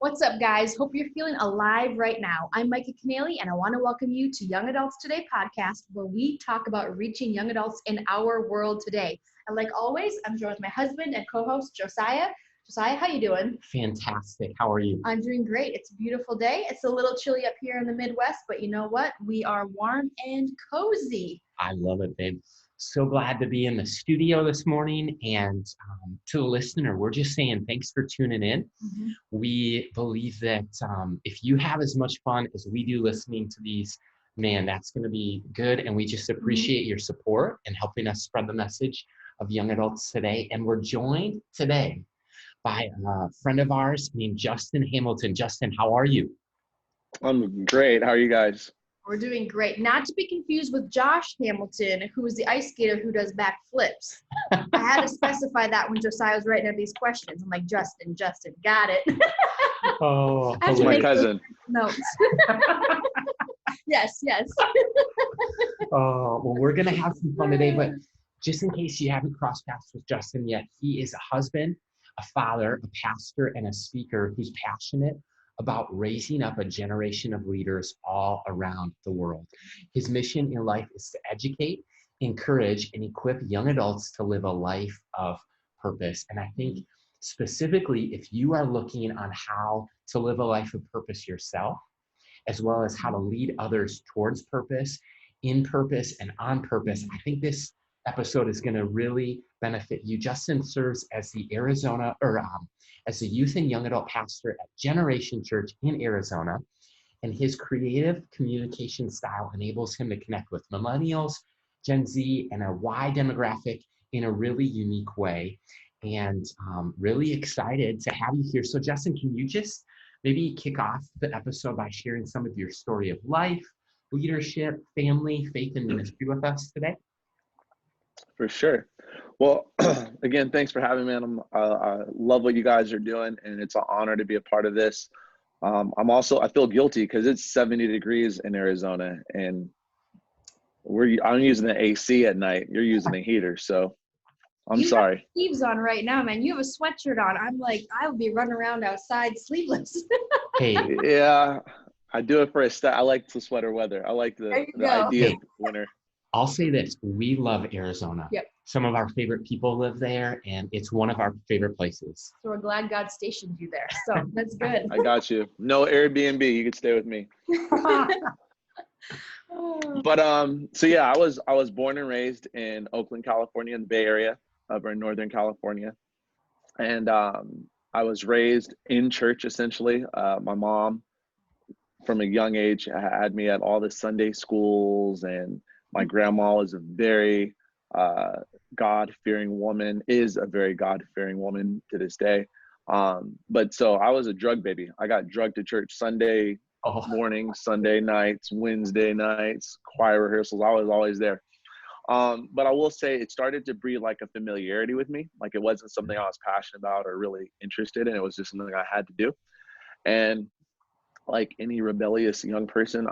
What's up, guys? Hope you're feeling alive right now. I'm Micah Canale, and I want to welcome you to Young Adults Today podcast, where we talk about reaching young adults in our world today. And like always, I'm joined with my husband and co-host, Josiah. Josiah, how you doing? Fantastic. How are you? I'm doing great. It's a beautiful day. It's a little chilly up here in the Midwest, but you know what? We are warm and cozy. I love it, babe. So glad to be in the studio this morning. And to the listener, we're just saying thanks for tuning in. Mm-hmm. We believe that if you have as much fun as we do listening to these, man, that's going to be good. And we just appreciate your support and helping us spread the message of young adults today. And we're joined today by a friend of ours named Justin Hamilton. Justin, how are you? I'm great. How are you guys? We're doing great. Not to be confused with Josh Hamilton, who is the ice skater who does backflips. I had to specify that when Josiah was writing up these questions. I'm like, Justin, got it. Oh, That's my cousin. Notes. Yes. Well, we're going to have some fun today, but just in case you haven't crossed paths with Justin yet, he is a husband, a father, a pastor, and a speaker who's passionate about raising up a generation of leaders all around the world. His mission in life is to educate, encourage, and equip young adults to live a life of purpose. And I think specifically, if you are looking on how to live a life of purpose yourself, as well as how to lead others towards purpose, in purpose, and on purpose, I think this episode is going to really benefit you. Justin serves as the as a youth and young adult pastor at Generation Church in Arizona, and his creative communication style enables him to connect with millennials, Gen Z, and a wide demographic in a really unique way. And really excited to have you here. So Justin, can you just maybe kick off the episode by sharing some of your story of life, leadership, family, faith, and ministry with us today? For sure. Well, again, thanks for having me, man. I love what you guys are doing, and it's an honor to be a part of this. I feel guilty because it's 70 degrees in Arizona, and I'm using the AC at night. You're using a heater, so I'm sorry. You have sleeves on right now, man. You have a sweatshirt on. I'm like, I'll be running around outside sleeveless. Hey. Yeah, I do it for a I like the sweater weather. I like the idea of winter. I'll say this, we love Arizona. Yep. Some of our favorite people live there, and it's one of our favorite places. So we're glad God stationed you there. So that's good. I got you. No Airbnb, you could stay with me. But so yeah, I was born and raised in Oakland, California, in the Bay Area, over in Northern California. And I was raised in church, essentially. My mom, from a young age, had me at all the Sunday schools, and my grandma was a very God-fearing woman, is a very God-fearing woman to this day. But so I was a drug baby. I got drugged to church Sunday mornings, Sunday nights, Wednesday nights, choir rehearsals. I was always there. But I will say it started to breed like a familiarity with me. Like it wasn't something I was passionate about or really interested in. It was just something I had to do. And like any rebellious young person,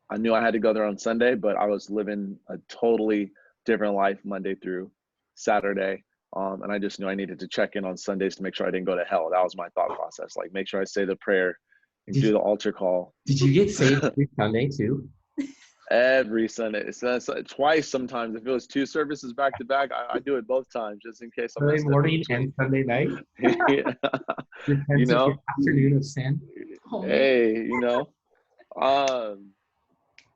I knew I had to go there on Sunday, but I was living a totally different life Monday through Saturday. And I just knew I needed to check in on Sundays to make sure I didn't go to hell. That was my thought process. Like, make sure I say the prayer and do the altar call. Did you get saved every Sunday too? Every Sunday. It's twice sometimes. If it was 2 services back to back, I do it both times just in case. Sunday morning and Sunday night? Yeah. You know? Afternoon of sin? Hey,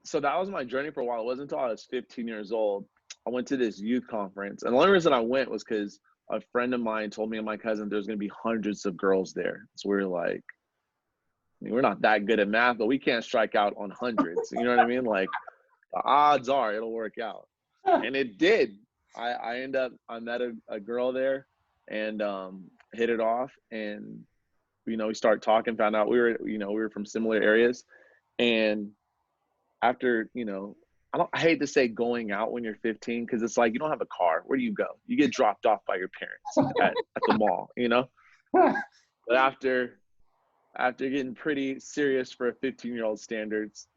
so that was my journey for a while. It wasn't until I was 15 years old. I went to this youth conference. And the only reason I went was because a friend of mine told me and my cousin there's going to be hundreds of girls there. So we were like, we're not that good at math, but we can't strike out on hundreds. You know what I mean? Like, the odds are it'll work out. And it did. I met a girl there and hit it off. And, we started talking, found out we were from similar areas. And after, I hate to say going out when you're 15, because it's like you don't have a car. Where do you go? You get dropped off by your parents at the mall, But after getting pretty serious for a 15-year-old standards,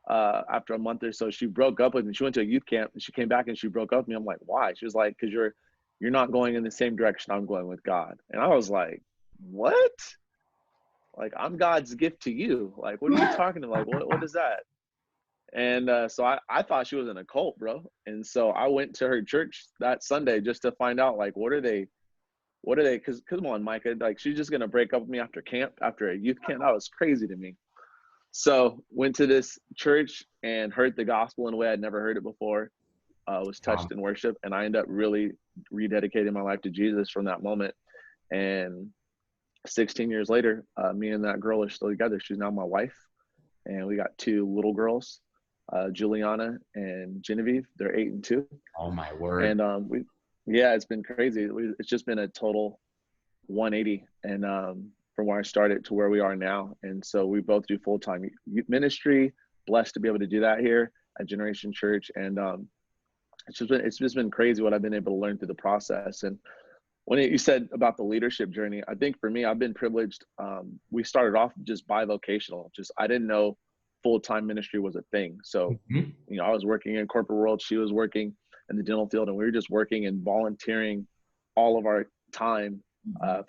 after a month or so, she broke up with me. She went to a youth camp and she came back and she broke up with me. I'm like, why? She was like, because you're not going in the same direction I'm going with God. And I was like, what? Like, I'm God's gift to you. Like, what are you talking about? Like, what is that? And so I thought she was in a cult, bro. And so I went to her church that Sunday just to find out, like, what are they, because come on, Micah, like, she's just going to break up with me after camp, after a youth camp. That was crazy to me. So went to this church and heard the gospel in a way I'd never heard it before. Was touched in worship, and I ended up really rededicating my life to Jesus from that moment. And 16 years later, me and that girl are still together. She's now my wife, and we got 2 little girls, Juliana and Genevieve. They're 8 and 2. Oh my word. And it's been crazy. It's just been a total 180, and from where I started to where we are now. And so we both do full-time youth ministry. Blessed to be able to do that here at Generation Church. And it's just been crazy what I've been able to learn through the process. And when you said about the leadership journey, I think for me, I've been privileged. We started off just bivocational. I didn't know full-time ministry was a thing. So, I was working in corporate world. She was working in the dental field, and we were just working and volunteering all of our time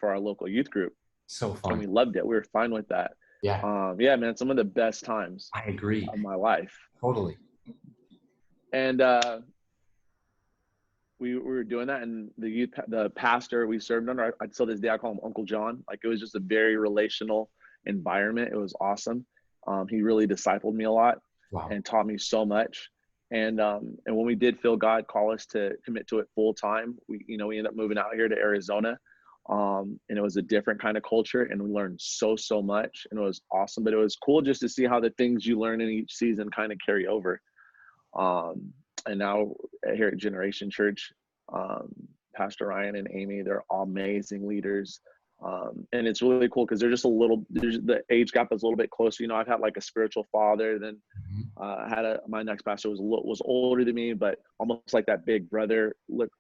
for our local youth group. So fun. And we loved it. We were fine with that. Yeah. Yeah, man, some of the best times I agree. of my life. Totally. And we were doing that, and the pastor we served under, I still this day I call him Uncle John. Like, it was just a very relational environment. It was awesome. He really discipled me a lot. Wow. And taught me so much. And when we did feel God call us to commit to it full time, we ended up moving out here to Arizona. And it was a different kind of culture, and we learned so much, and it was awesome. But it was cool just to see how the things you learn in each season kind of carry over. And now here at Generation Church, Pastor Ryan and Amy, they're amazing leaders. And it's really cool because they're just the age gap is a little bit closer. I've had like a spiritual father, then my next pastor was older than me, but almost like that big brother look,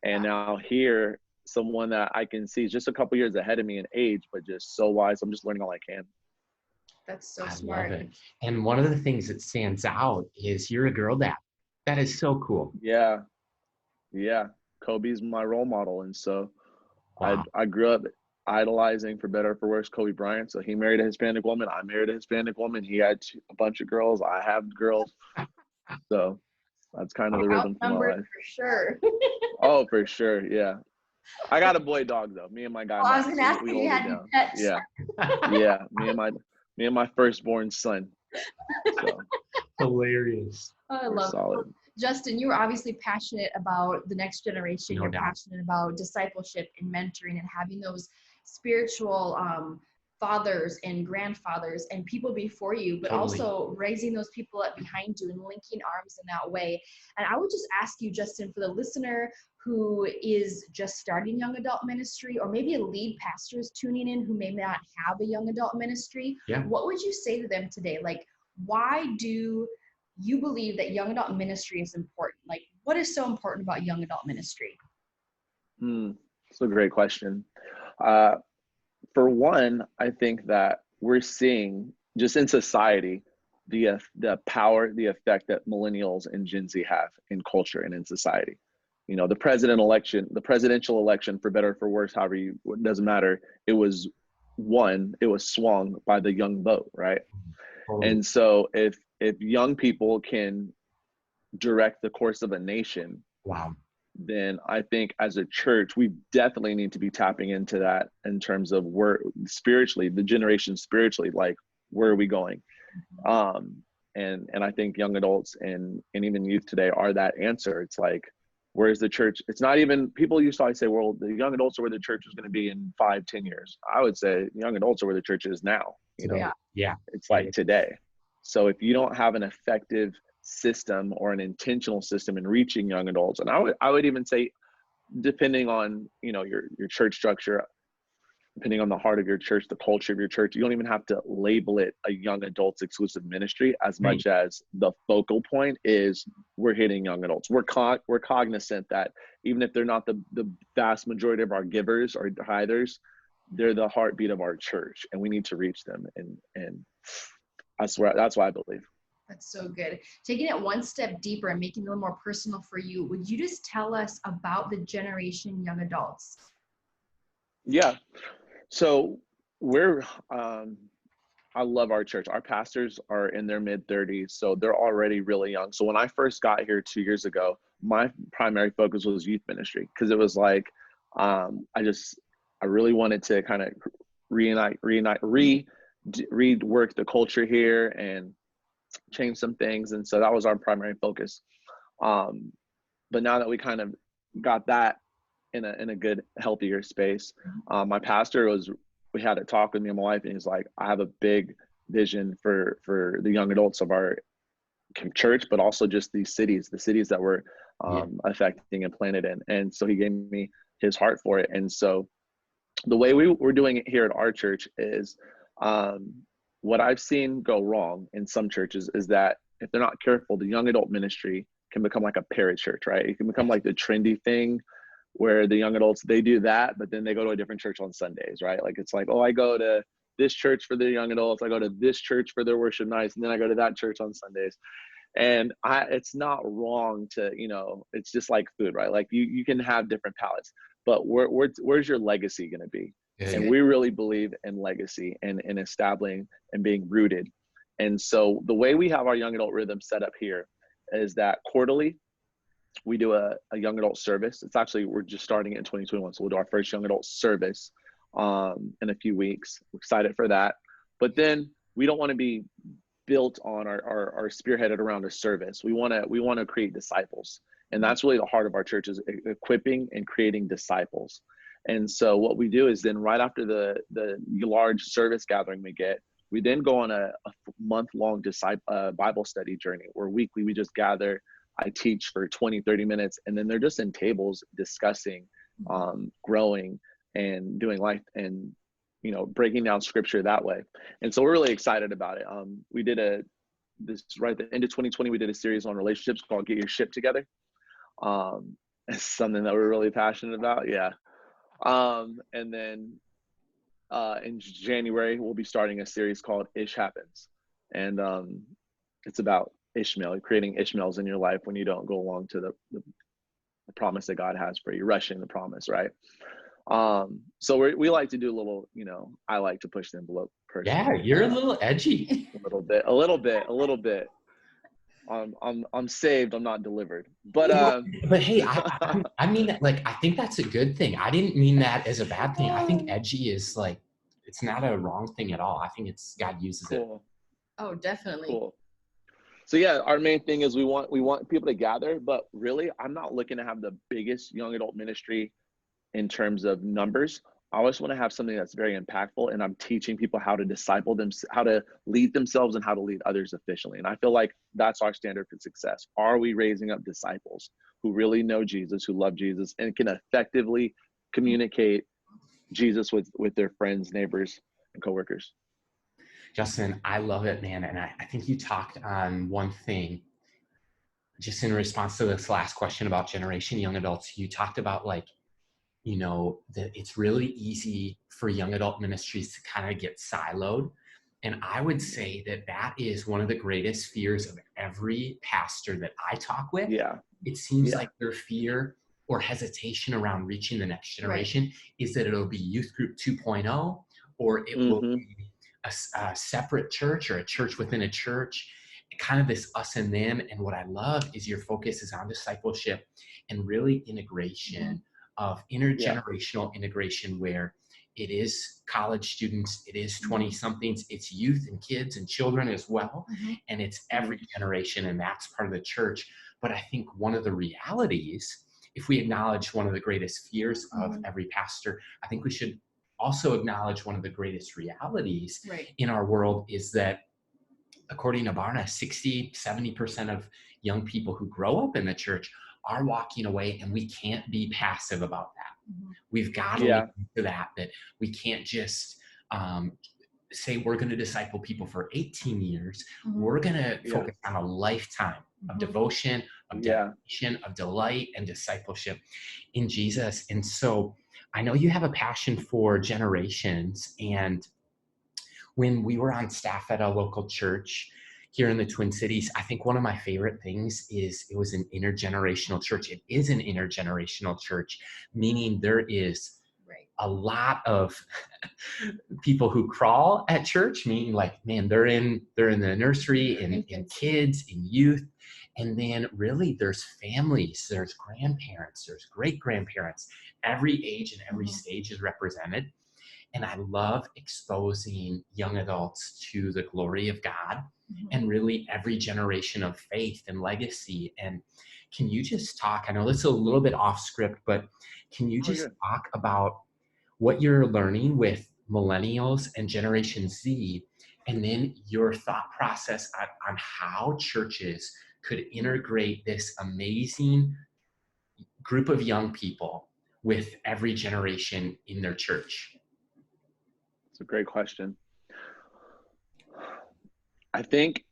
and now here, someone that I can see is just a couple years ahead of me in age, but just so wise. I'm just learning all I can. That's so smart. Love it. And one of the things that stands out is you're a girl dad. That is so cool. Yeah. Kobe's my role model. And so wow. I grew up idolizing, for better or for worse, Kobe Bryant. So he married a Hispanic woman. I married a Hispanic woman. He had a bunch of girls. I have girls. So that's kind of the rhythm for my life. For sure. Oh, for sure. Yeah. I got a boy dog though. Me and my guy. I was gonna ask you had pets. Yeah. Yeah. Me and my firstborn son. So. Hilarious. Oh, I love solid. It. Justin, you were obviously passionate about the next generation. No You're doubt. passionate about discipleship and mentoring and having those spiritual fathers and grandfathers and people before you, but Totally. also raising those people up behind you and linking arms in that way. And I would just ask you, Justin, for the listener who is just starting young adult ministry, or maybe a lead pastor is tuning in who may not have a young adult ministry, what would you say to them today? Like, why do you believe that young adult ministry is important? Like, what is so important about young adult ministry? That's a great question. For one, I think that we're seeing just in society the power, the effect that millennials and Gen Z have in culture and in society. The presidential election, for better or for worse, however it doesn't matter, it was swung by the young vote, right? Totally. And so if young people can direct the course of a nation, wow, then I think as a church, we definitely need to be tapping into that in terms of where spiritually, the generation spiritually, like, where are we going? And I think young adults and even youth today are that answer. It's like, where's the church? It's not even, people used to always say, well, the young adults are where the church is going to be in 5-10 years. I would say young adults are where the church is now. Yeah. It's like today. So if you don't have an effective system or an intentional system in reaching young adults, and I would even say, depending on your church structure, depending on the heart of your church, the culture of your church, you don't even have to label it a young adults exclusive ministry as much as the focal point is we're hitting young adults. We're cognizant that even if they're not the vast majority of our givers or tithers, they're the heartbeat of our church, and we need to reach them. And that's what I believe. That's so good. Taking it one step deeper and making it a little more personal for you, would you just tell us about the Generation Young Adults? Yeah. So we're I love our church. Our pastors are in their mid-30s, so they're already really young. So when I first got here 2 years ago, my primary focus was youth ministry, because it was like I really wanted to kind of rework the culture here and change some things, and so that was our primary focus. Um, but now that we kind of got that in a good, healthier space, my pastor we had a talk with me and my wife, and he's like, I have a big vision for the young adults of our church, but also just the cities that we're affecting and planted in. And so he gave me his heart for it. And so the way we're doing it here at our church is, what I've seen go wrong in some churches is that if they're not careful, the young adult ministry can become like a parachurch, right? It can become like the trendy thing where the young adults, they do that, but then they go to a different church on Sundays, right? Like, it's like, oh, I go to this church for the young adults, I go to this church for their worship nights, and then I go to that church on Sundays. And it's not wrong to, it's just like food, right? Like you can have different palates, but where's your legacy going to be? Yeah, And yeah. we really believe in legacy and in establishing and being rooted. And so the way we have our young adult rhythm set up here is that quarterly we do a young adult service. It's actually, we're just starting it in 2021. So we'll do our first young adult service in a few weeks. We're excited for that. But then we don't want to be built on our spearheaded around a service. We want to create disciples. And that's really the heart of our church, is equipping and creating disciples. And so what we do is then right after the large service gathering we then go on a month-long Bible study journey, where weekly we just gather. I teach for 20-30 minutes, and then they're just in tables discussing, growing and doing life, and breaking down scripture that way. And so we're really excited about it. We did right at the end of 2020, we did a series on relationships called Get Your Ship Together. It's something that we're really passionate about. Yeah. And then in January, we'll be starting a series called Ish Happens. And it's about Ishmael, creating Ishmaels in your life when you don't go along to the promise that God has for you, rushing the promise, right? So we like to do a little, I like to push the envelope personally. Yeah, you're a little edgy. A little bit. I'm saved, I'm not delivered. But but hey, I mean, like, I think that's a good thing. I didn't mean that as a bad thing. I think edgy is like, it's not a wrong thing at all. I think God uses it. cool. Oh, definitely. Cool. So yeah, our main thing is we want people to gather, but really I'm not looking to have the biggest young adult ministry in terms of numbers. I always want to have something that's very impactful, and I'm teaching people how to disciple them, how to lead themselves, and how to lead others efficiently. And I feel like that's our standard for success. Are we raising up disciples who really know Jesus, who love Jesus, and can effectively communicate Jesus with their friends, neighbors, and coworkers? Justin, I love it, man. And I think you talked on one thing, just in response to this last question about generation young adults. You talked about, like, that it's really easy for young adult ministries to kind of get siloed. And I would say that is one of the greatest fears of every pastor that I talk with. Yeah. It seems like their fear or hesitation around reaching the next generation is that it'll be youth group 2.0, or it will be a separate church, or a church within a church, kind of this us and them. And what I love is your focus is on discipleship and really integration of intergenerational integration, where it is college students, it is 20 somethings, it's youth and kids and children as well. And it's every generation, and that's part of the church. But I think one of the realities, if we acknowledge one of the greatest fears of every pastor, I think we should also acknowledge one of the greatest realities in our world, is that according to Barna, 60-70% of young people who grow up in the church are walking away, and we can't be passive about that. We've got to lean into that we can't just say we're going to disciple people for 18 years. We're going to focus on a lifetime of devotion, of dedication, of delight, and discipleship in Jesus. And so I know you have a passion for generations. And when we were on staff at a local church here in the Twin Cities, I think one of my favorite things is it was an intergenerational church. It is an intergenerational church, meaning there is a lot of people who crawl at church, meaning like, man, they're in the nursery, in kids, in youth. And then really there's families, there's grandparents, there's great grandparents. Every age and every stage is represented. And I love exposing young adults to the glory of God and really every generation of faith and legacy. And can you just talk, I know this is a little bit off script, but can you just talk about what you're learning with millennials and Generation Z, and then your thought process on how churches could integrate this amazing group of young people with every generation in their church? It's a great question. I think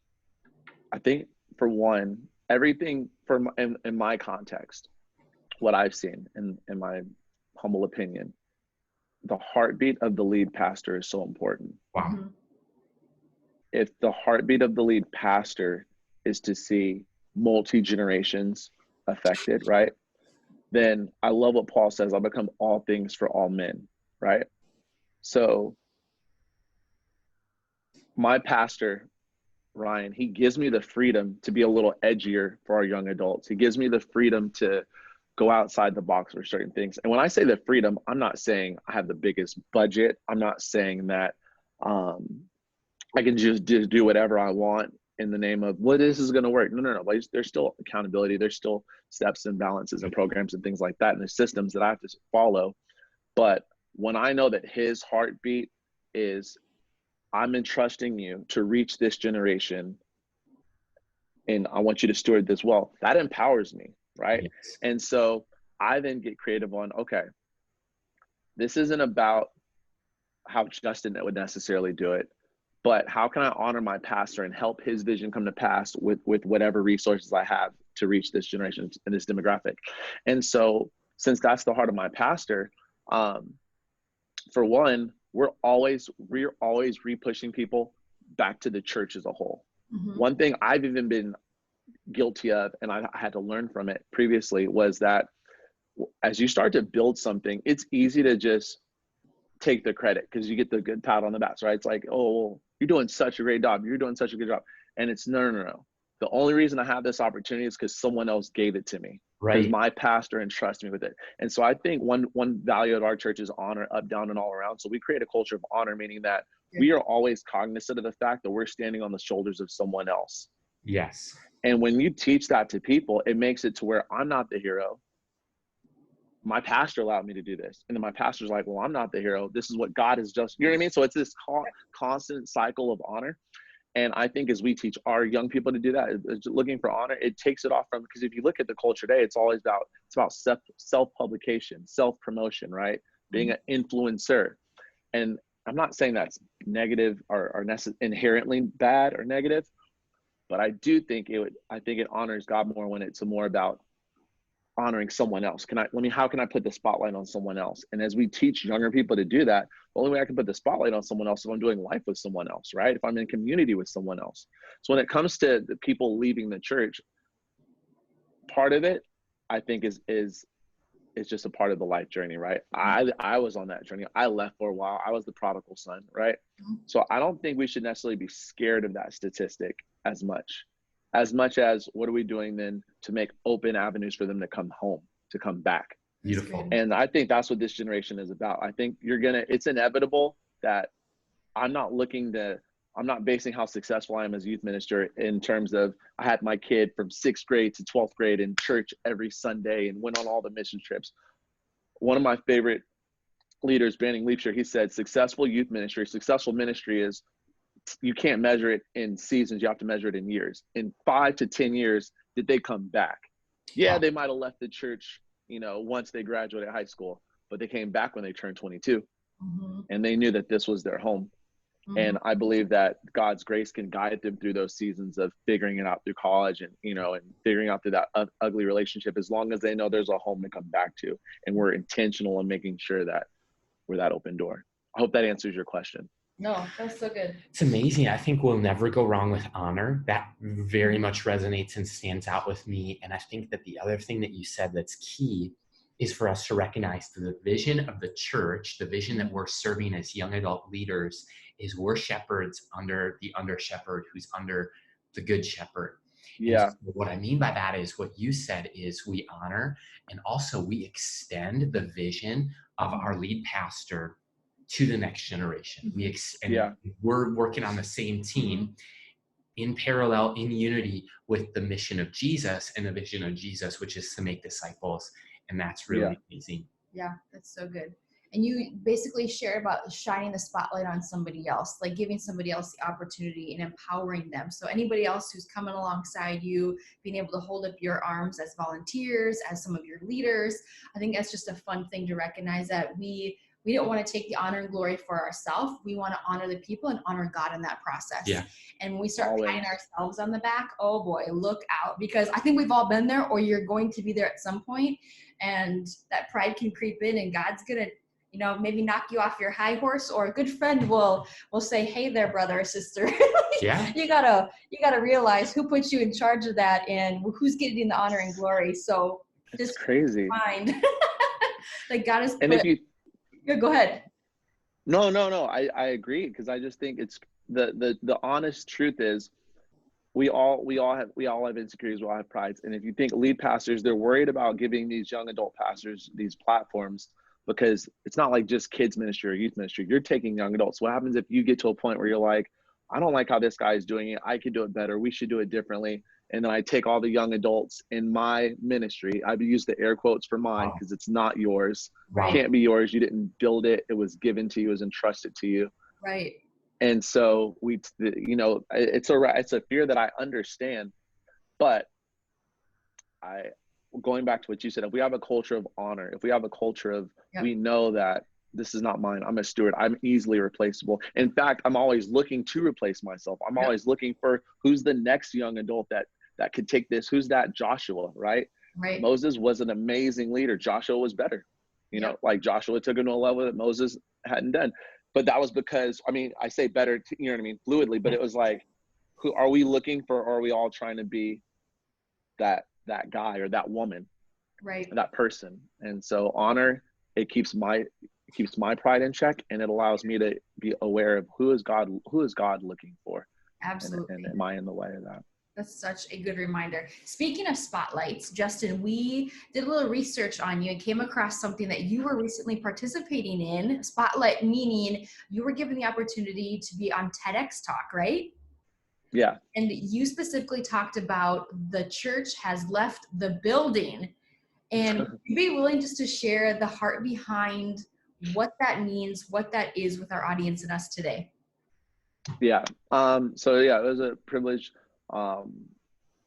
for one, everything in my context, what I've seen in my humble opinion, the heartbeat of the lead pastor is so important. Wow. If the heartbeat of the lead pastor is to see multi-generations affected, right? Then I love what Paul says, I'll become all things for all men, right? So my pastor, Ryan, he gives me the freedom to be a little edgier for our young adults. He gives me the freedom to go outside the box for certain things. And when I say the freedom, I'm not saying I have the biggest budget. I'm not saying that I can just do whatever I want in the name of, well, this is going to work. No. There's still accountability. There's still steps and balances and programs and things like that, and the systems that I have to follow. But when I know that his heartbeat is, I'm entrusting you to reach this generation, and I want you to steward this well, that empowers me, right? Yes. And so I then get creative on, okay, this isn't about how Justin would necessarily do it, but how can I honor my pastor and help his vision come to pass with whatever resources I have to reach this generation and this demographic. And so since that's the heart of my pastor, for one, we're always re-pushing people back to the church as a whole. One thing I've even been guilty of, and I had to learn from it previously, was that as you start to build something, it's easy to just take the credit because you get the good pat on the back, right? It's like, oh, you're doing such a great job. You're doing such a good job. And it's no. The only reason I have this opportunity is because someone else gave it to me. Right. Because my pastor entrusted me with it. And so I think one value of our church is honor, up, down, and all around. So we create a culture of honor, meaning that we are always cognizant of the fact that we're standing on the shoulders of someone else. Yes. And when you teach that to people, it makes it to where I'm not the hero. My pastor allowed me to do this. And then my pastor's like, well, I'm not the hero. This is what God has just, you know what I mean? So it's this constant cycle of honor. And I think as we teach our young people to do that, looking for honor, it takes it off from, because if you look at the culture today, it's always about self-publication, self-promotion, right? Being an influencer. And I'm not saying that's negative or inherently bad or negative, but I do think I think it honors God more when it's more about honoring someone else. How can I put the spotlight on someone else? And as we teach younger people to do that, the only way I can put the spotlight on someone else is if I'm doing life with someone else, right? If I'm in community with someone else. So when it comes to the people leaving the church, part of it, I think is just a part of the life journey, right? I was on that journey. I left for a while. I was the prodigal son, right? So I don't think we should necessarily be scared of that statistic as much as what are we doing then to make open avenues for them to come home, to come back. Beautiful. And I think that's what this generation is about. I think it's inevitable that I'm not basing how successful I am as a youth minister in terms of I had my kid from 6th grade to 12th grade in church every Sunday and went on all the mission trips. One of my favorite leaders, Banning Leapshire, he said, successful ministry is, you can't measure it in seasons, you have to measure it in years. In 5 to 10 years, did they come back? Yeah, wow. They might have left the church, once they graduated high school, but they came back when they turned 22 and they knew that this was their home. And I believe that God's grace can guide them through those seasons of figuring it out through college and figuring out through that ugly relationship, as long as they know there's a home to come back to. And we're intentional in making sure that we're that open door. I hope that answers your question. No, that's so good. It's amazing. I think we'll never go wrong with honor. That very much resonates and stands out with me. And I think that the other thing that you said that's key is for us to recognize the vision of the church, the vision that we're serving as young adult leaders, is we're shepherds under the under shepherd who's under the good shepherd. And Yeah. so what I mean by that is what you said is we honor and also we extend the vision of our lead pastor to the next generation. Yeah. We're working on the same team in parallel, in unity with the mission of Jesus and the vision of Jesus, which is to make disciples. And that's really amazing. Yeah, that's so good. And you basically share about shining the spotlight on somebody else, like giving somebody else the opportunity and empowering them. So anybody else who's coming alongside you, being able to hold up your arms as volunteers, as some of your leaders, I think that's just a fun thing to recognize, that we don't want to take the honor and glory for ourselves. We want to honor the people and honor God in that process. Yeah. And when we start patting ourselves on the back, oh boy, look out, because I think we've all been there, or you're going to be there at some point, and that pride can creep in, and God's gonna, maybe knock you off your high horse, or a good friend will say, hey there, brother or sister. Yeah. you gotta realize who put you in charge of that and who's getting the honor and glory. So It's just crazy. Mind like God has put. And if you Yeah, go ahead. No, I agree, because I just think it's the honest truth is we all have insecurities, we all have prides. And if you think lead pastors, they're worried about giving these young adult pastors these platforms because it's not like just kids ministry or youth ministry. You're taking young adults. What happens if you get to a point where you're like, I don't like how this guy is doing it, I could do it better, we should do it differently? And then I take all the young adults in my ministry, I use the air quotes for mine because it's not yours. Right. It can't be yours. You didn't build it. It was given to you, it was entrusted to you. Right. And so it's a fear that I understand, but going back to what you said, if we have a culture of honor, if we have a culture of, we know that this is not mine, I'm a steward, I'm easily replaceable. In fact, I'm always looking to replace myself. I'm always looking for who's the next young adult that could take this. Who's that Joshua, right? Right. Moses was an amazing leader. Joshua was better. Like Joshua took him to a level that Moses hadn't done. But that was because, I say better, fluidly, but it was like, who are we looking for? Or are we all trying to be that guy or that woman, right? That person? And so honor, it keeps my pride in check, and it allows me to be aware of who is God looking for. Absolutely. And am I in the way of that? That's such a good reminder. Speaking of spotlights, Justin, we did a little research on you and came across something that you were recently participating in. Spotlight meaning you were given the opportunity to be on TEDx Talk, right? Yeah. And you specifically talked about the church has left the building. And you'd be willing just to share the heart behind what that means, what that is with our audience and us today? Yeah. So yeah, it was a privilege.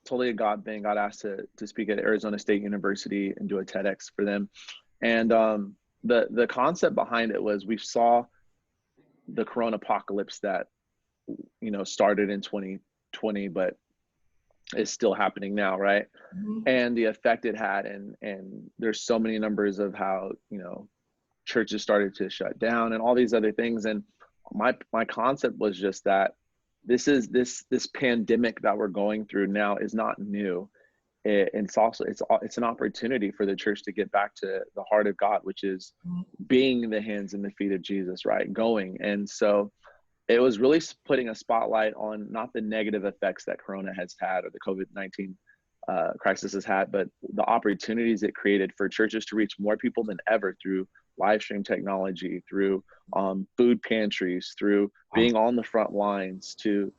Totally a God thing. Got asked to speak at Arizona State University and do a TEDx for them. And the concept behind it was, we saw the corona apocalypse that started in 2020, but is still happening now, right? Mm-hmm. And the effect it had, and there's so many numbers of how churches started to shut down and all these other things. And my concept was just that this pandemic that we're going through now is not new. It's an opportunity for the church to get back to the heart of God, which is being the hands and the feet of Jesus, right? Going. And so it was really putting a spotlight on not the negative effects that Corona has had, or the COVID-19 crisis has had, but the opportunities it created for churches to reach more people than ever through live stream technology, through food pantries, through being on the front lines, to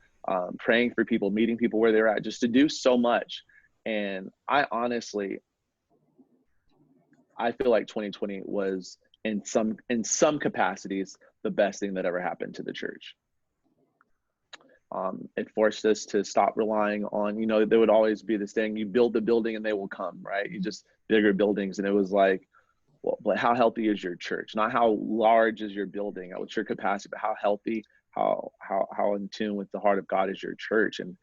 praying for people, meeting people where they're at, just to do so much. And I feel like 2020 was in some capacities the best thing that ever happened to the church. It forced us to stop relying on, there would always be this thing, you build the building and they will come, right? You just bigger buildings. And it was like, well, but how healthy is your church? Not how large is your building, what's your capacity, but how healthy, how in tune with the heart of God is your church, and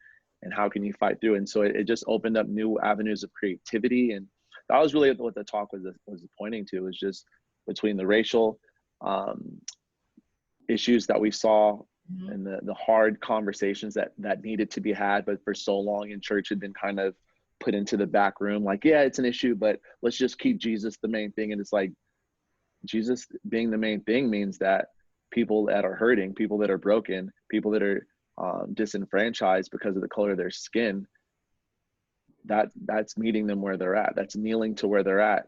how can you fight through? And so it just opened up new avenues of creativity. And that was really what the talk was pointing to, was just between the racial issues that we saw, and the hard conversations that needed to be had, but for so long in church had been kind of put into the back room. Like, yeah, it's an issue, but let's just keep Jesus the main thing. And it's like, Jesus being the main thing means that people that are hurting, people that are broken, people that are disenfranchised because of the color of their skin, that's meeting them where they're at. That's kneeling to where they're at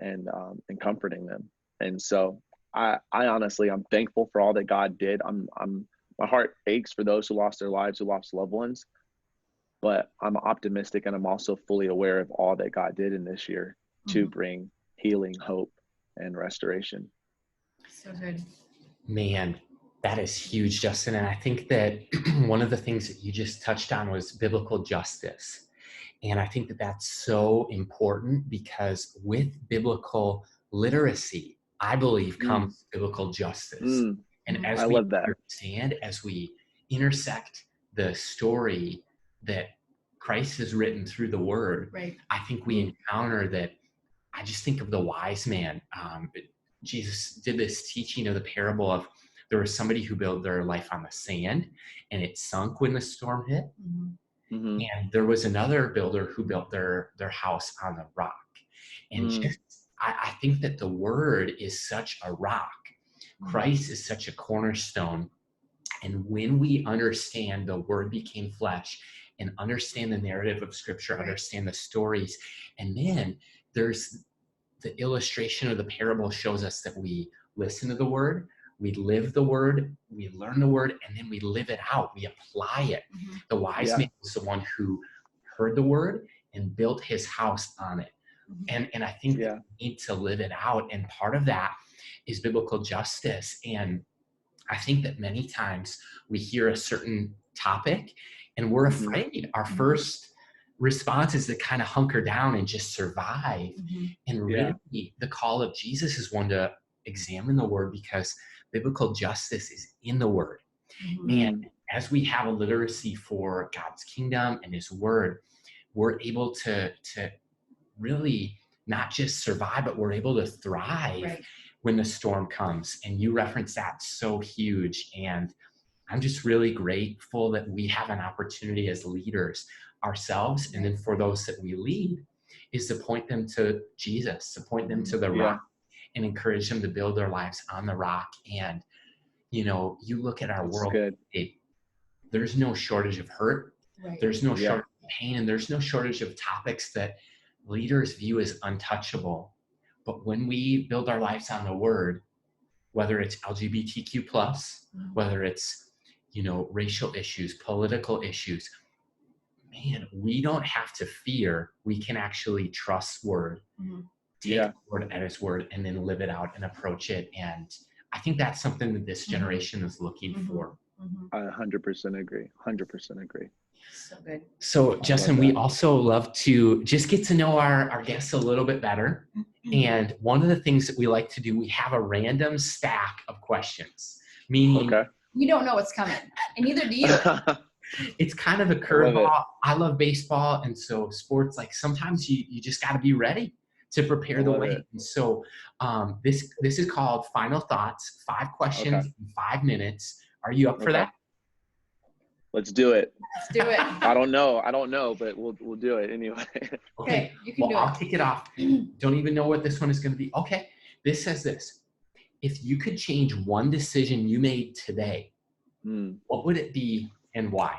and comforting them. And so I honestly, I'm thankful for all that God did. My heart aches for those who lost their lives, who lost loved ones, but I'm optimistic, and I'm also fully aware of all that God did in this year to bring healing, hope, and restoration. So good. Man, that is huge, Justin. And I think that one of the things that you just touched on was biblical justice. And I think that that's so important, because with biblical literacy, I believe, comes biblical justice. And as I we love that. understand, as we intersect the story that Christ has written through the word, Right. I think we encounter that. I just think of the wise man. Jesus did this teaching of the parable of, there was somebody who built their life on the sand and it sunk when the storm hit. And there was another builder who built their house on the rock. And just, I think that the word is such a rock. Christ is such a cornerstone. And when we understand the word became flesh and understand the narrative of scripture, understand the stories, and then there's the illustration of the parable shows us that we listen to the word, we live the word, we learn the word, and then we live it out. We apply it. The wise man was the one who heard the word and built his house on it. And I think that we need to live it out. And part of that is biblical justice. And I think that many times we hear a certain topic and we're afraid. Our first response is to kind of hunker down and just survive. And really, the call of Jesus is one to examine the word, because biblical justice is in the word. And as we have a literacy for God's kingdom and his word, we're able to really not just survive, but we're able to thrive when the storm comes. And you referenced that so huge. And I'm just really grateful that we have an opportunity as leaders ourselves, and then for those that we lead, is to point them to Jesus, to point them to the rock, and encourage them to build their lives on the rock. And, you know, you look at our world, there's no shortage of hurt. There's no shortage of pain, and there's no shortage of topics that leaders view as untouchable. But when we build our lives on the word, whether it's LGBTQ plus, whether it's, you know, racial issues, political issues, man, we don't have to fear. We can actually trust word, take the word at its word, and then live it out and approach it. And I think that's something that this generation is looking for. I 100% agree. 100% agree. So good. So Justin, we also love to just get to know our guests a little bit better. And one of the things that we like to do, we have a random stack of questions, meaning we don't know what's coming, and neither do you. It's kind of a curveball. I love baseball, and so sports, like sometimes you just got to be ready to prepare the way. And so this is called Final Thoughts, 5 questions in 5 minutes. Are you up for that? Let's do it. Let's do it. I don't know, but we'll do it anyway. Okay, you can do it. I'll kick it off. Don't even know what this one is going to be. Okay, this says this. If you could change one decision you made today, what would it be and why?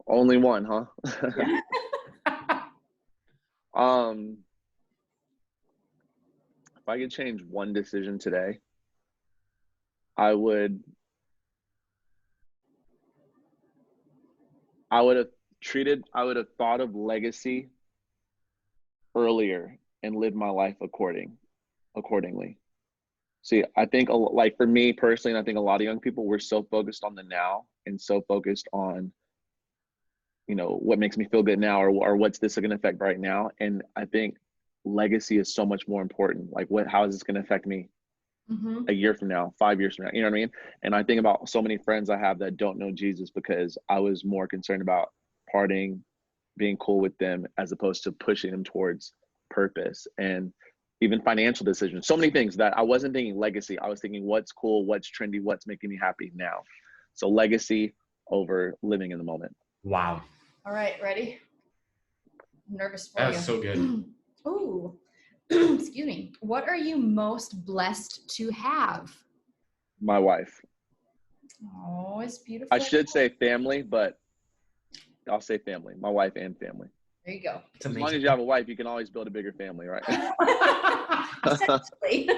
Only one, huh? If I could change one decision today, I would have thought of legacy earlier and lived my life accordingly. See, I think like for me personally, and I think a lot of young people, we're so focused on the now and so focused on, you know, what makes me feel good now, or what's this going to affect right now. And I think legacy is so much more important. Like how is this going to affect me a year from now, 5 years from now? You know what I mean? And I think about so many friends I have that don't know Jesus because I was more concerned about partying, being cool with them, as opposed to pushing them towards purpose and even financial decisions. So many things that I wasn't thinking legacy. I was thinking what's cool, what's trendy, what's making me happy now. So legacy over living in the moment. Wow. All right, ready? I'm nervous for That you. was so good. Ooh, excuse me. What are you most blessed to have? My wife. Oh, it's beautiful. I should say family, but I'll say family. My wife and family. There you go. It's As long amazing. as you have a wife, you can always build a bigger family, right? Essentially.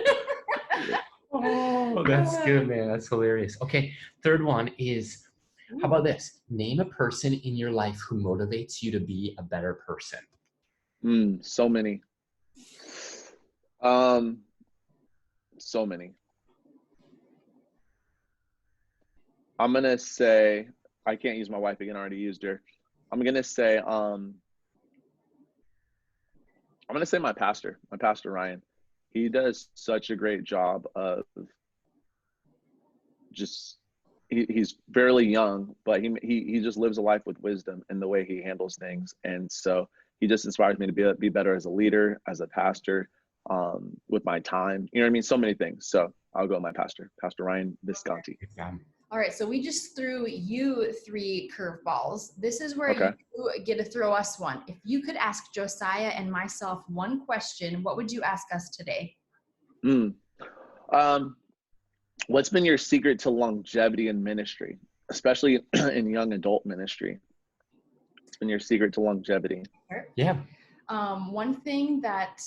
Oh, that's good, man. That's hilarious. Okay, third one is, how about this? Name a person in your life who motivates you to be a better person. So many. So many. I'm gonna say, I can't use my wife again. I already used her. I'm gonna say my pastor, Ryan. He does such a great job of just he's fairly young, but he just lives a life with wisdom in the way he handles things, and so he just inspires me to be better as a leader, as a pastor, with my time. You know what I mean? So many things. So I'll go with my pastor, Pastor Ryan Visconti. All right, so we just threw you 3 curveballs. This is where Okay. you get to throw us one. If you could ask Josiah and myself one question, what would you ask us today? What's been your secret to longevity in ministry, especially in young adult ministry? What's been your secret to longevity? Yeah. One thing that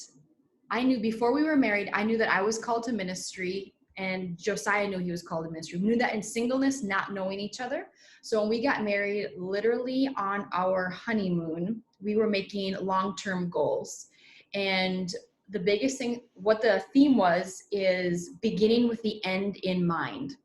I knew before we were married, I knew that I was called to ministry, and Josiah knew he was called to ministry. We knew that in singleness, not knowing each other. So when we got married, literally on our honeymoon, we were making long-term goals. And the biggest thing, what the theme was, is beginning with the end in mind.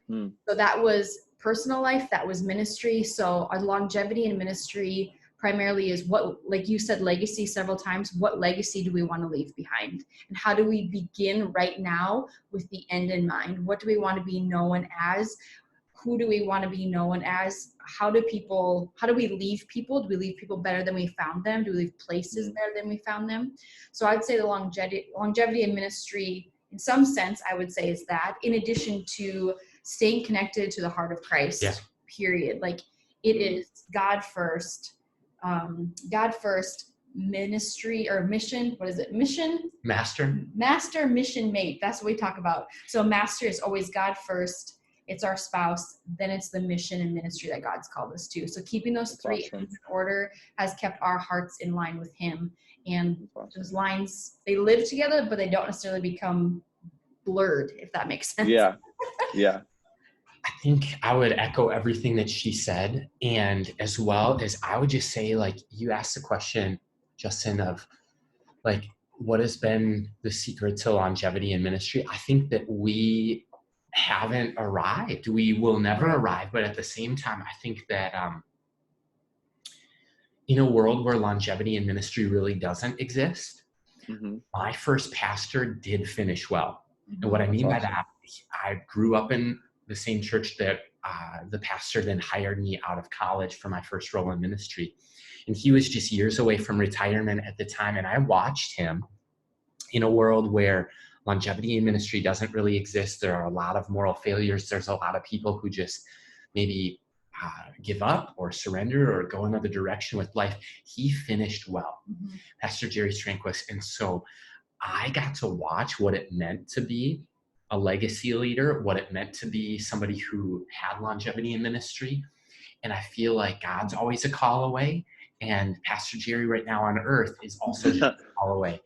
So that was personal life, that was ministry. So our longevity in ministry primarily is what, like you said, legacy several times. What legacy do we want to leave behind? And how do we begin right now with the end in mind? What do we want to be known as? Who do we want to be known as? How do we leave people? Do we leave people better than we found them? Do we leave places better than we found them? So I'd say the longevity in ministry, in some sense, I would say is that, in addition to staying connected to the heart of Christ, Yeah. period. Like, it is God first, ministry or mission. What is it? Mission? Master, mission, mate. That's what we talk about. So master is always God first. It's our spouse. Then it's the mission and ministry that God's called us to. So keeping those three in order has kept our hearts in line with him. And those lines, they live together, but they don't necessarily become blurred, if that makes sense. Yeah. Yeah. I think I would echo everything that she said. And as well as I would just say, like, you asked the question, Justin, of like, what has been the secret to longevity in ministry? I think that we haven't arrived. We will never arrive. But at the same time, I think that in a world where longevity in ministry really doesn't exist, my first pastor did finish well. And what I mean by that, I grew up in the same church that the pastor then hired me out of college for my first role in ministry. And he was just years away from retirement at the time. And I watched him in a world where longevity in ministry doesn't really exist. There are a lot of moral failures. There's a lot of people who just maybe give up or surrender or go another direction with life. He finished well, Pastor Jerry Strangquist. And so I got to watch what it meant to be a legacy leader, what it meant to be somebody who had longevity in ministry. And I feel like God's always a call away. And Pastor Jerry right now on earth is also just a call away.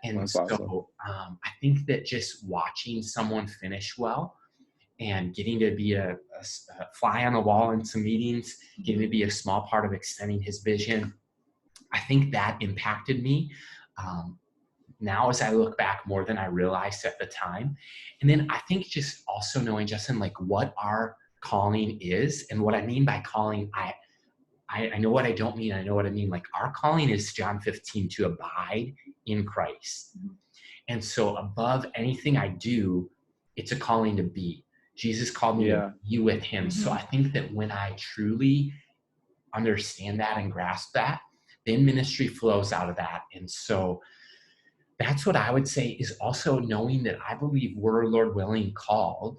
And so I think that just watching someone finish well and getting to be a fly on the wall in some meetings, getting to be a small part of extending his vision, I think that impacted me. Now as I look back more than I realized at the time. And then I think just also knowing, Justin, like what our calling is. And what I mean by calling, I know what I don't mean. I know what I mean. Like our calling is John 15, to abide in Christ. And so above anything I do, it's a calling to be. Jesus called me to be with him. So I think that when I truly understand that and grasp that, then ministry flows out of that. And so that's what I would say, is also knowing that I believe we're, Lord willing, called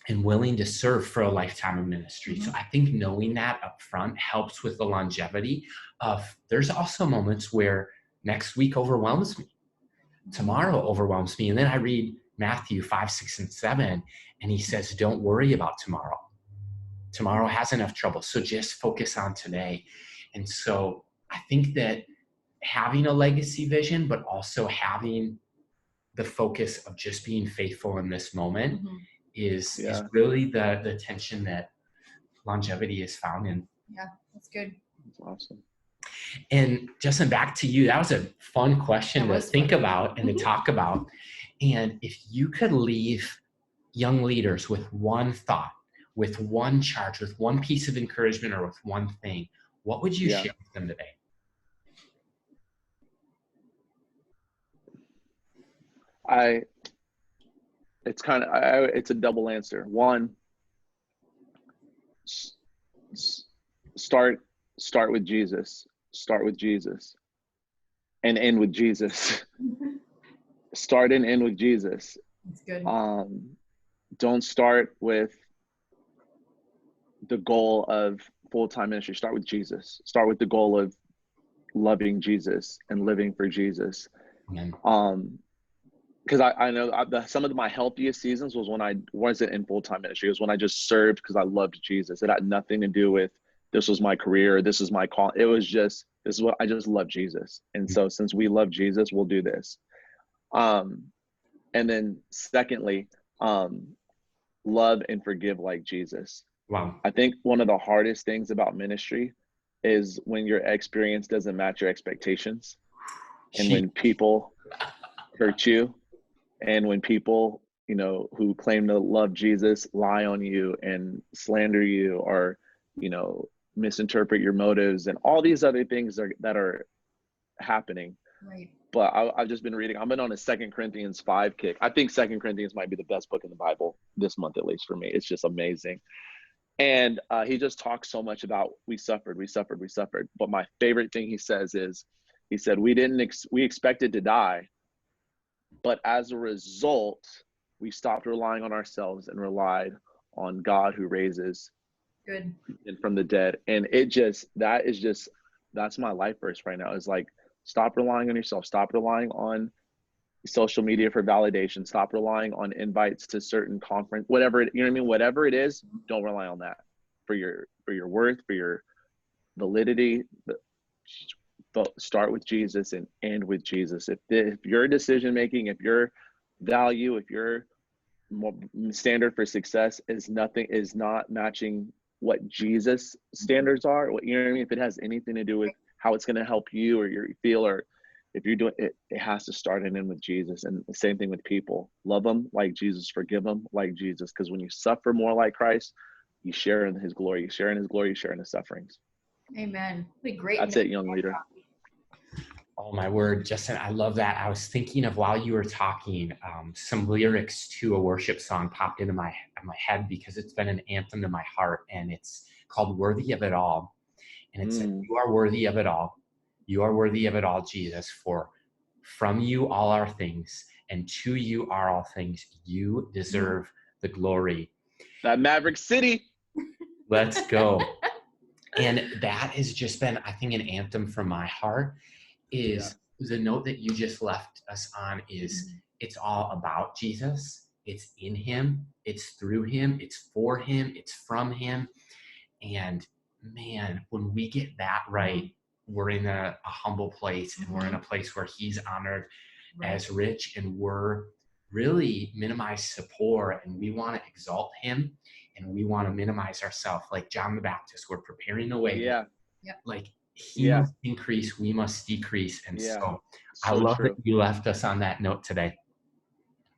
and willing to serve for a lifetime of ministry. Mm-hmm. So I think knowing that up front helps with the longevity of, there's also moments where next week overwhelms me, tomorrow overwhelms me. And then I read Matthew 5, 6, and 7, and he says, don't worry about tomorrow. Tomorrow has enough trouble. So just focus on today. And so I think that having a legacy vision, but also having the focus of just being faithful in this moment is really the tension that longevity is found in. Yeah, that's good. That's awesome. And Justin, back to you. That was a fun question to think about and to talk about. And if you could leave young leaders with one thought, with one charge, with one piece of encouragement, or with one thing, what would you share with them today? It's a double answer. One, start with Jesus. Start with Jesus. And end with Jesus. Start and end with Jesus. That's good. Don't start with the goal of full-time ministry. Start with Jesus. Start with the goal of loving Jesus and living for Jesus. Amen. Because I know some of my healthiest seasons was when I wasn't in full-time ministry. It was when I just served because I loved Jesus. It had nothing to do with this was my career, this is my call. It was just, this is what I just love Jesus. And so since we love Jesus, we'll do this. And then secondly, love and forgive like Jesus. Wow. I think one of the hardest things about ministry is when your experience doesn't match your expectations. And when people hurt you, and when people, who claim to love Jesus lie on you and slander you, or, misinterpret your motives, and all these other things that are happening. Right. But I've just been reading. I've been on a 2 Corinthians 5 kick. I think 2 Corinthians might be the best book in the Bible this month, at least for me. It's just amazing. And he just talks so much about we suffered. But my favorite thing he says is, he said, we expected to die, but as a result, we stopped relying on ourselves and relied on God who raises Good. and from the dead. And that's my life verse right now, is like, stop relying on yourself. Stop relying on social media for validation. Stop relying on invites to certain conference, whatever it, whatever it is, don't rely on that for your worth, for your validity. But start with Jesus and end with Jesus. If your decision making, if your value, if your standard for success is not matching what Jesus standards are, if it has anything to do with how it's going to help you or you feel, or if you're doing it, it has to start and end with Jesus. And the same thing with people. Love them like Jesus, forgive them like Jesus. Because when you suffer more like Christ, you share in his glory. You share in his glory, you share in his sufferings. Amen. What a great. That's it, young leader. Oh my word, Justin, I love that. I was thinking of, while you were talking, some lyrics to a worship song popped into my head because it's been an anthem to my heart, and it's called Worthy of It All. And it said, you are worthy of it all. You are worthy of it all, Jesus, for from you all are things, and to you are all things. You deserve the glory. That Maverick City. Let's go. And that has just been, I think, an anthem from my heart. Is the note that you just left us on is it's all about Jesus. It's in him. It's through him. It's for him. It's from him. And man, when we get that right, we're in a humble place, and we're in a place where he's honored as rich, and we're really minimize support, and we want to exalt him, and we want to minimize ourselves. Like John the Baptist, we're preparing the way. Yep. Like he must increase, we must decrease. And so I love that you left us on that note today.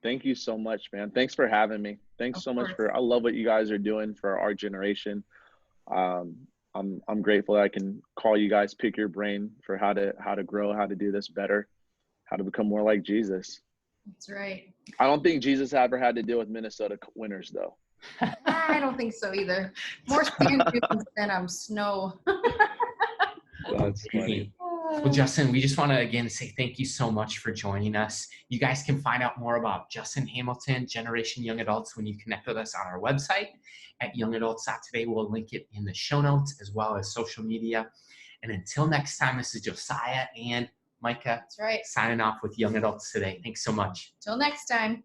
Thank you so much, man. Thanks for having me. Thanks so much I love what you guys are doing for our generation. I'm grateful that I can call you guys, pick your brain for how to grow, how to do this better, how to become more like Jesus. That's right. I don't think Jesus ever had to deal with Minnesota winters, though. I don't think so either. More sand dunes than snow. That's funny. Well, Justin, we just want to again say thank you so much for joining us. You guys can find out more about Justin Hamilton, Generation Young Adults, when you connect with us on our website at youngadults.today. We'll link it in the show notes as well as social media. And until next time, this is Josiah and Micah. That's right. Signing off with Young Adults Today. Thanks so much. Till next time.